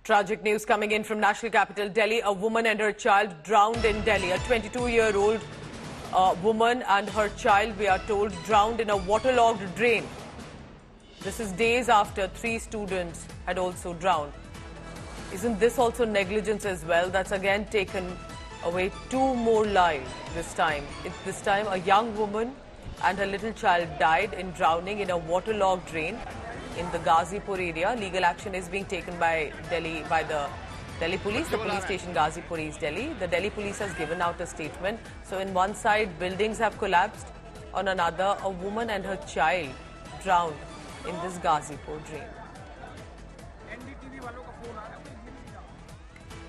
Tragic news coming in from national capital Delhi. A woman and her child drowned in Delhi. A 22-year-old woman and her child, we are told, drowned in a waterlogged drain. This is days after 3 students had also drowned. Isn't this also negligence as well? That's again taken away 2 more lives this time. This time a young woman and her little child died in drowning in a waterlogged drain in the Ghazipur area. Legal action is being taken by the Delhi police, the police station Ghazipur East Delhi. The Delhi police has given out a statement. So in one side, buildings have collapsed. On another, a woman and her child drowned in this Ghazipur drain.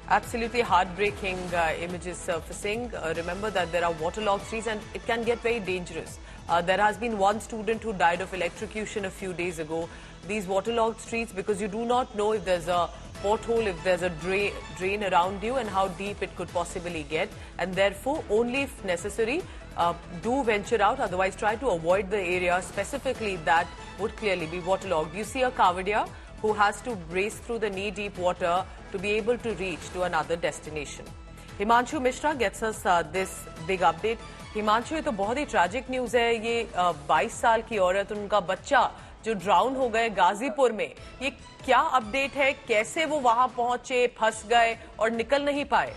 Absolutely heartbreaking images surfacing. Remember that there are waterlogged streets and it can get very dangerous. There has been one student who died of electrocution a few days ago. These waterlogged streets, because you do not know if there's a pothole, if there's a drain around you and how deep it could possibly get. And therefore, only if necessary, do venture out. Otherwise, try to avoid the area specifically that would clearly be waterlogged. You see a Kavadia who has to race through the knee-deep water to be able to reach to another destination. Himanshu Mishra gets us this big update. Himanshu, ये तो बहुत ही tragic news है. ये 22 साल की औरत, उनका बच्चा जो ड्राउन हो गए गाजीपुर में. ये क्या अपडेट है? कैसे वो वहां पहुंचे, फंस गए और निकल नहीं पाए?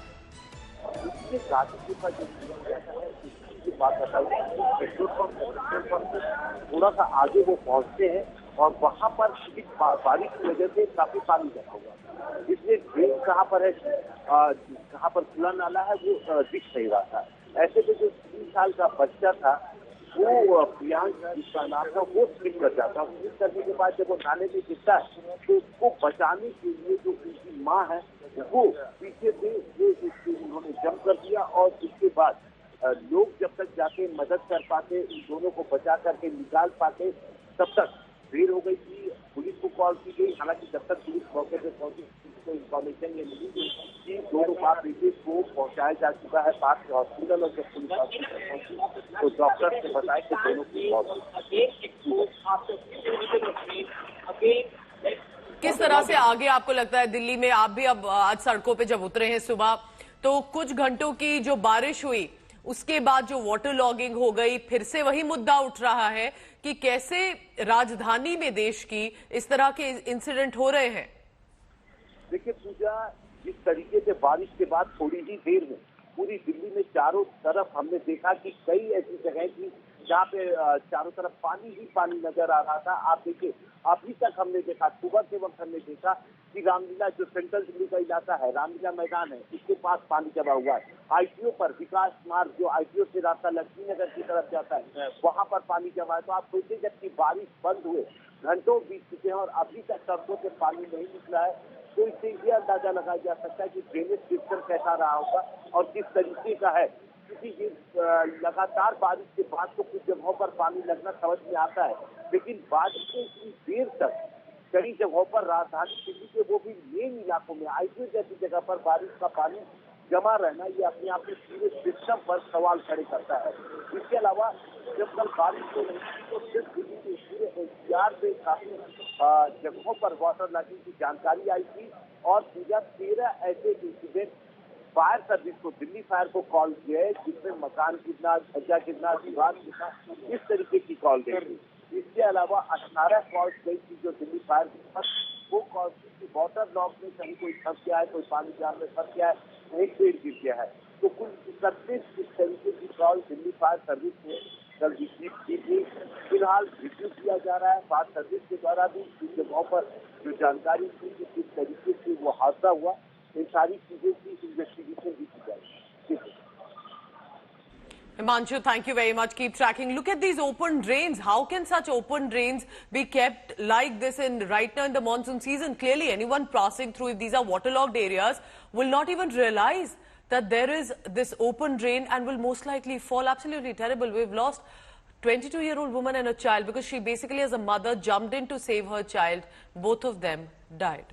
गाजीपुर का जो बात पेट्रोल पंप थोड़ा सा आगे वो पहुंचते हैं और वहां पर बारिश की वजह से काफी पानी जमा हुआ. इसलिए ड्रेन कहाँ पर है, कहाँ पर खुला नाला है, वो दिख नहीं रहा था. ऐसे में जो 3 साल का बच्चा था, वो प्रियांश जिसका नाम था, वो स्लिप कर जाता. स्लिप करने के बाद जब वो नाले में गिरता है तो उसको बचाने के लिए जो उनकी माँ है वो पीछे से उन्होंने जंप कर दिया. और उसके बाद लोग जब तक जाके मदद कर पाते, इन दोनों को बचा करके निकाल पाते, तब तक देर हो गई थी. पुलिस को कॉल की गई. हालांकि जब तक पुलिस मौके पर पहुंची तो इन्फॉर्मेशन ये मिली कि दोनों पास को पहुंचाया जा चुका है पास के हॉस्पिटल. और जब पुलिस हॉस्पिटल पहुंची तो डॉक्टर ने बताया कि दोनों की मौत. किस तरह से आगे आपको लगता है दिल्ली में? आप भी अब आज सड़कों पे जब उतरे हैं सुबह, तो कुछ घंटों की जो बारिश हुई उसके बाद जो वाटर लॉगिंग हो गई, फिर से वही मुद्दा उठ रहा है कि कैसे राजधानी में देश की इस तरह के इंसिडेंट हो रहे हैं. देखिए पूजा, जिस तरीके से बारिश के बाद थोड़ी ही देर में पूरी दिल्ली में चारों तरफ हमने देखा कि कई ऐसी जगह थी जहाँ पे चारों तरफ पानी ही पानी नजर आ रहा था. आप देखिए, अभी तक हमने देखा, सुबह के वक्त हमने देखा कि रामलीला, जो सेंट्रल दिल्ली का इलाका है, रामलीला मैदान है, इसके पास पानी जमा हुआ है. आईटीओ पर, विकास मार्ग जो आईटीओ से रास्ता लक्ष्मी नगर की तरफ जाता है, वहां पर पानी जमा है. तो आप सोचिए, जबकि बारिश बंद हुए घंटों बीत चुके हैं और अभी तक सड़कों से पानी नहीं निकला है, तो इससे ये अंदाजा लगाया जा सकता है कि ड्रेनेज सिस्टम कैसा रहा होगा और किस तरीके का है. क्योंकि ये लगातार बारिश के बाद तो कुछ जगहों पर पानी लगना समझ में आता है, लेकिन बारिश के इतनी देर तक कई जगहों पर राजधानी दिल्ली के वो भी मेन इलाकों में आईटीओ जैसी जगह पर बारिश का पानी जमा रहना, ये अपने आप में पूरे सिस्टम पर सवाल खड़े करता है. इसके अलावा जब कल बारिश हो रही थी तो सिर्फ दिल्ली के पूरे एनसीआर में काफी जगहों पर वाटर लॉगिंग की जानकारी आई थी. और पूजा 13 ऐसे इंसिडेंट फायर सर्विस को, दिल्ली फायर को कॉल किया है, जिसमें मकान गिरना, ध्वजा गिरना, दीवार गिरना, इस तरीके की कॉल गई थी. इसके अलावा 18 कॉल्स गई थी जो दिल्ली फायर के पास. वो कॉल की वाटर लॉग में कहीं कोई फंस गया है, कोई पानी जाम में फंस गया है, कहीं पेड़ गिर गया है. तो कुल 31 इस तरीके की कॉल दिल्ली फायर सर्विस ने कल रिसीव की थी. फिलहाल रिव्यू किया जा रहा है. फायर सर्विस के द्वारा भी इन जगहों पर जो जानकारी थी कि किस तरीके से वो हादसा हुआ, इन सारी चीजें की इन्वेस्टिगेशन भी की जाएगी. Himanshu, thank you very much. Keep tracking. Look at these open drains. How can such open drains be kept like this right now in the monsoon season? Clearly, anyone passing through, if these are waterlogged areas, will not even realize that there is this open drain and will most likely fall. Absolutely terrible. We've lost 22-year-old woman and a child because she basically, as a mother, jumped in to save her child. Both of them died.